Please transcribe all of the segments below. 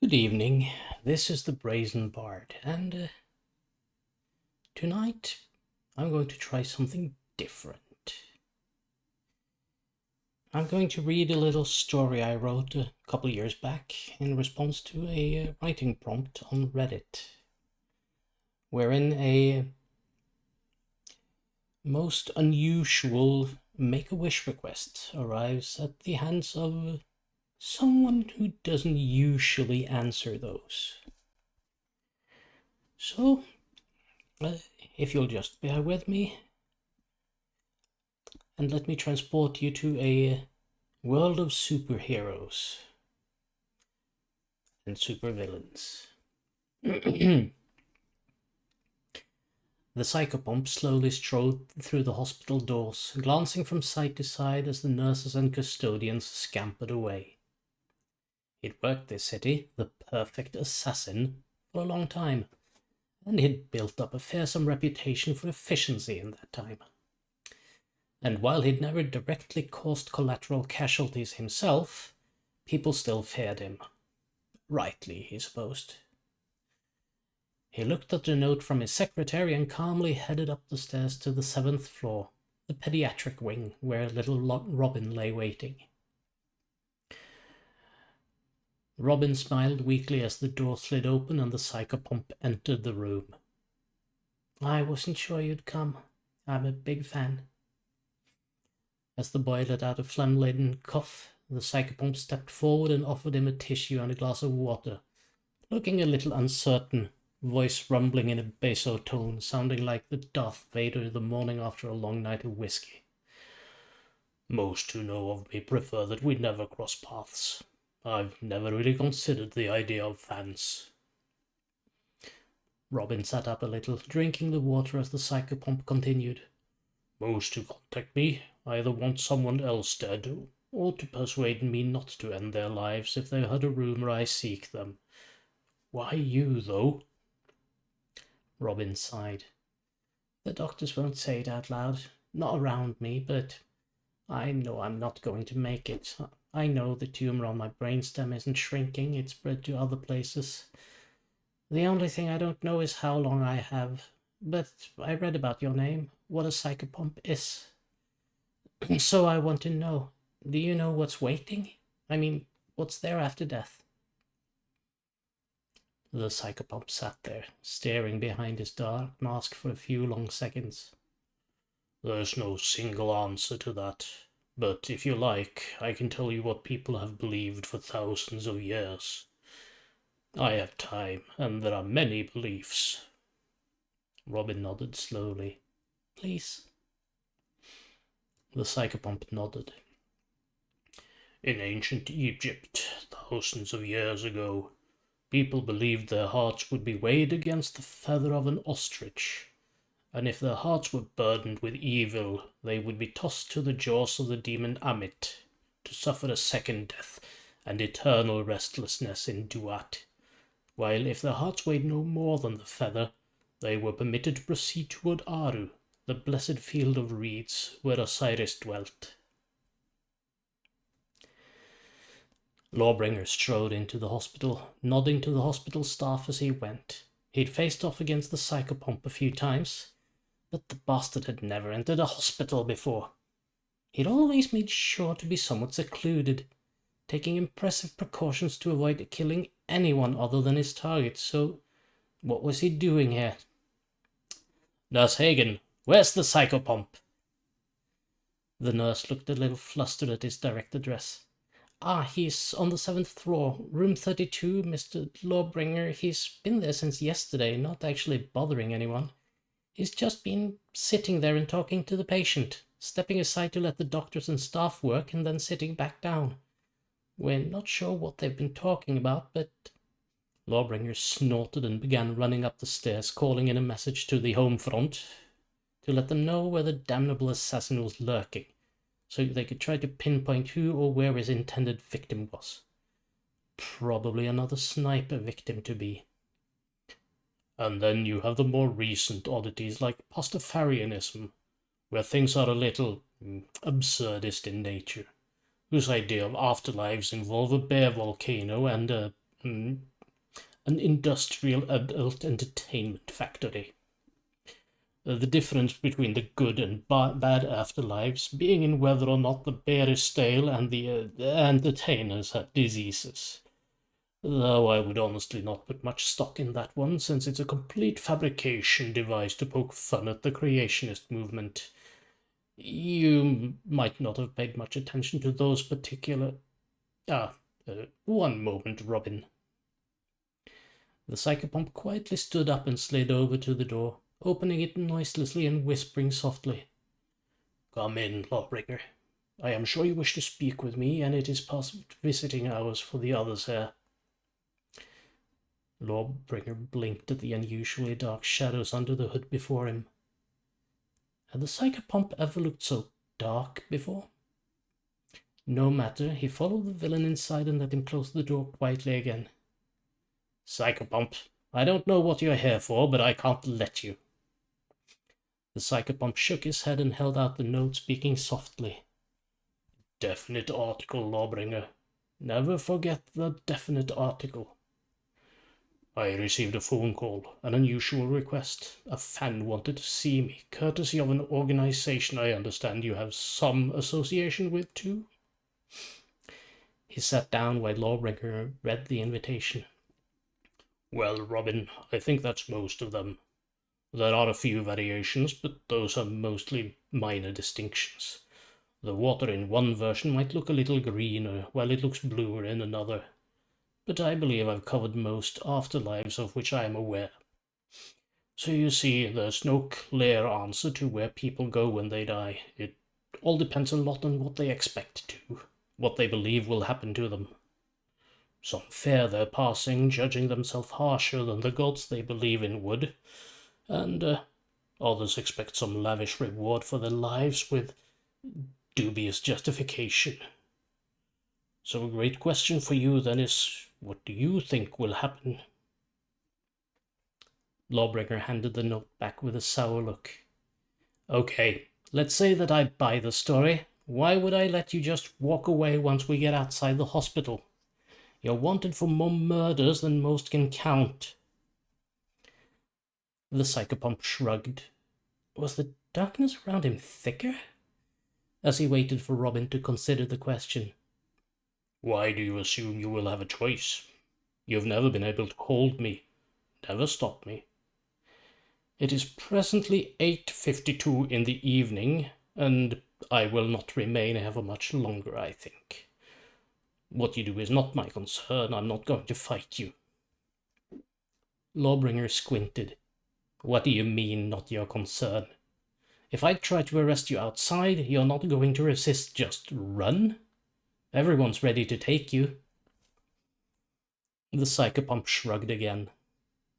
Good evening, this is the Brazen Bard, and tonight I'm going to try something different. I'm going to read a little story I wrote a couple years back in response to a writing prompt on Reddit, wherein a most unusual Make-A-Wish request arrives at the hands of someone who doesn't usually answer those. So, if you'll just bear with me, and let me transport you to a world of superheroes and supervillains. The Psychopomp slowly strode through the hospital doors, glancing from side to side as the nurses and custodians scampered away. He'd worked this city, the perfect assassin, for a long time, and he'd built up a fearsome reputation for efficiency in that time. And while he'd never directly caused collateral casualties himself, people still feared him. Rightly, he supposed. He looked at the note from his secretary and calmly headed up the stairs to the 7th floor, the pediatric wing, where little Robin lay waiting. Robin smiled weakly as the door slid open and the Psychopomp entered the room. "I wasn't sure you'd come. I'm a big fan." As the boy let out a phlegm-laden cough, the Psychopomp stepped forward and offered him a tissue and a glass of water, looking a little uncertain, voice rumbling in a basso tone, sounding like the Darth Vader the morning after a long night of whiskey. "Most who know of me prefer that we never cross paths. I've never really considered the idea of fans." Robin sat up a little, drinking the water as the Psychopomp continued. "Most who contact me either want someone else dead, or to persuade me not to end their lives if they heard a rumor I seek them. Why you, though?" Robin sighed. "The doctors won't say it out loud, not around me, but I know I'm not going to make it. I know the tumor on my brainstem isn't shrinking, it's spread to other places. The only thing I don't know is how long I have. But I read about your name, what a psychopomp is. So I want to know, do you know what's waiting? I mean, what's there after death?" The Psychopomp sat there, staring behind his dark mask for a few long seconds. "There's no single answer to that, but if you like, I can tell you what people have believed for thousands of years. I have time, and there are many beliefs." Robin nodded slowly. "Please." The Psychopomp nodded. "In ancient Egypt, thousands of years ago, people believed their hearts would be weighed against the feather of an ostrich, and if their hearts were burdened with evil, they would be tossed to the jaws of the demon Amit to suffer a second death and eternal restlessness in Duat, while if their hearts weighed no more than the feather, they were permitted to proceed toward Aru, the blessed field of reeds where Osiris dwelt." Lawbringer strode into the hospital, nodding to the hospital staff as he went. He'd faced off against the Psychopomp a few times, but the bastard had never entered a hospital before. He'd always made sure to be somewhat secluded, taking impressive precautions to avoid killing anyone other than his target, so what was he doing here? "Nurse Hagen, where's the Psychopomp?" The nurse looked a little flustered at his direct address. He's on the 7th floor, room 32, Mr. Lawbringer. He's been there since yesterday, not actually bothering anyone. He's just been sitting there and talking to the patient, stepping aside to let the doctors and staff work, and then sitting back down. We're not sure what they've been talking about, but..." Lawbringer snorted and began running up the stairs, calling in a message to the home front to let them know where the damnable assassin was lurking, so they could try to pinpoint who or where his intended victim was. Probably another sniper victim to be. "And then you have the more recent oddities like Pastafarianism, where things are a little absurdist in nature, whose idea of afterlives involve a bear volcano and a an industrial adult entertainment factory. The difference between the good and bad afterlives being in whether or not the beer is stale and the entertainers have diseases. Though I would honestly not put much stock in that one, since it's a complete fabrication device to poke fun at the creationist movement. You might not have paid much attention to those particular... one moment, Robin. The Psychopomp quietly stood up and slid over to the door, opening it noiselessly and whispering softly. Come in, Lawbringer. I am sure you wish to speak with me, and it is past visiting hours for the others here. Lawbringer blinked at the unusually dark shadows under the hood before him. Had the Psychopomp ever looked so dark before? No matter, he followed the villain inside and let him close the door quietly again. Psychopomp, I don't know what you're here for, but I can't let you. The Psychopomp shook his head and held out the note, speaking softly. Definite article, Lawbringer. Never forget the definite article. I received a phone call, an unusual request. A fan wanted to see me, courtesy of an organization I understand you have some association with, too. He sat down while Lawbringer read the invitation. Well, Robin, I think that's most of them. There are a few variations, but those are mostly minor distinctions. The water in one version might look a little greener, while it looks bluer in another. But I believe I've covered most afterlives of which I am aware. So you see, there's no clear answer to where people go when they die. It all depends a lot on what they expect to, what they believe will happen to them. Some fear their passing, judging themselves harsher than the gods they believe in would, and others expect some lavish reward for their lives with dubious justification. So a great question for you then is, what do you think will happen? Lawbringer handed the note back with a sour look. Okay, let's say that I buy the story. Why would I let you just walk away once we get outside the hospital? You're wanted for more murders than most can count. The Psychopomp shrugged. Was the darkness around him thicker? As he waited for Robin to consider the question. Why do you assume you will have a choice? You've never been able to hold me, never stop me. It is presently 8:52 in the evening, and I will not remain here for much longer, I think. What you do is not my concern. I'm not going to fight you. Lawbringer squinted. What do you mean, not your concern? If I try to arrest you outside, you're not going to resist, just run? Everyone's ready to take you. The Psychopomp shrugged again.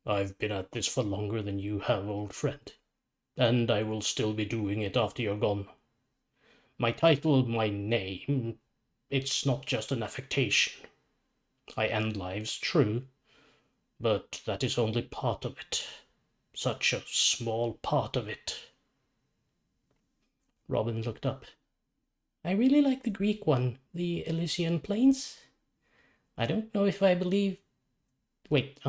I've been at this for longer than you have, old friend, and I will still be doing it after you're gone. My title, my name, it's not just an affectation. I end lives, true, but that is only part of it. Such a small part of it. Robin looked up. I really like the Greek one, the Elysian Plains. I don't know if I believe... Wait,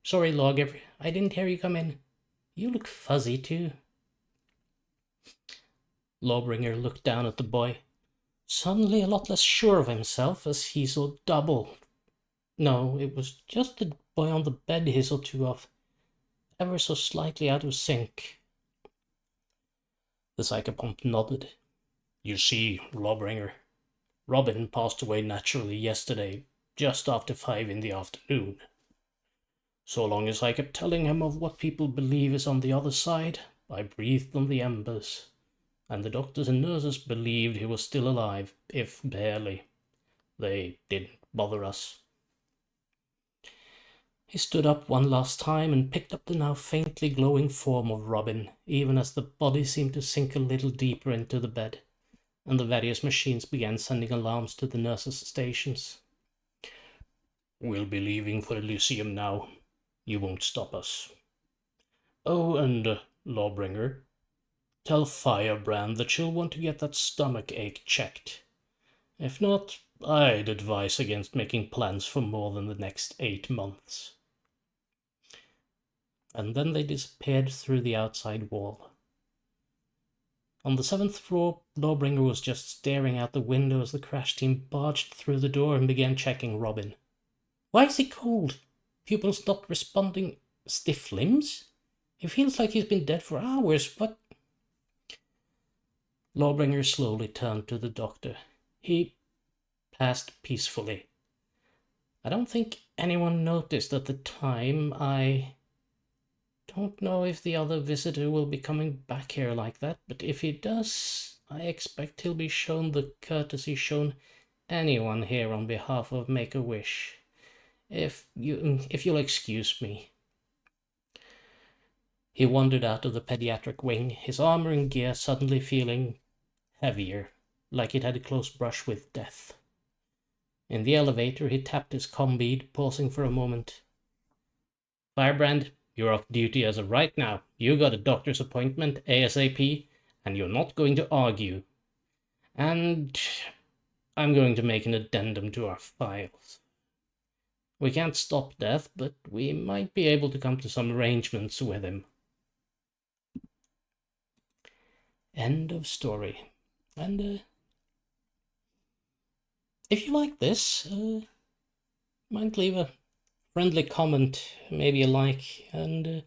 sorry, Log, I didn't hear you come in. You look fuzzy, too. Lawbringer looked down at the boy, suddenly a lot less sure of himself as he saw double. No, it was just the boy on the bed he saw two of, ever so slightly out of sync. The Psychopomp nodded. You see, Lawbringer, Robin passed away naturally yesterday, just after 5 in the afternoon. So long as I kept telling him of what people believe is on the other side, I breathed on the embers, and the doctors and nurses believed he was still alive, if barely. They didn't bother us. He stood up one last time and picked up the now faintly glowing form of Robin, even as the body seemed to sink a little deeper into the bed, and the various machines began sending alarms to the nurses' stations. We'll be leaving for Elysium now. You won't stop us. Oh, and, Lawbringer, tell Firebrand that she'll want to get that stomach ache checked. If not, I'd advise against making plans for more than the next 8 months. And then they disappeared through the outside wall. On the 7th floor, Lawbringer was just staring out the window as the crash team barged through the door and began checking Robin. Why is he cold? Pupils not responding. Stiff limbs? It feels like he's been dead for hours, but... Lawbringer slowly turned to the doctor. He passed peacefully. I don't think anyone noticed at the time. I don't know if the other visitor will be coming back here like that, but if he does, I expect he'll be shown the courtesy shown anyone here on behalf of Make-A-Wish. If you'll excuse me. He wandered out of the pediatric wing, his armor and gear suddenly feeling heavier, like it had a close brush with death. In the elevator, he tapped his comm bead, pausing for a moment. Firebrand, you're off duty as of right now. You got a doctor's appointment ASAP, and you're not going to argue. And I'm going to make an addendum to our files. We can't stop death, but we might be able to come to some arrangements with him. End of story. And if you like this, might leave a friendly comment, maybe a like, and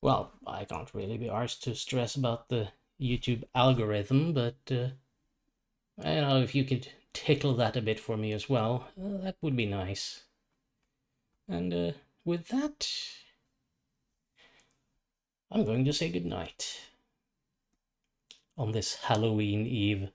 well, I can't really be arsed to stress about the YouTube algorithm, but I know if you could tickle that a bit for me as well, that would be nice. And with that, I'm going to say goodnight on this Halloween Eve.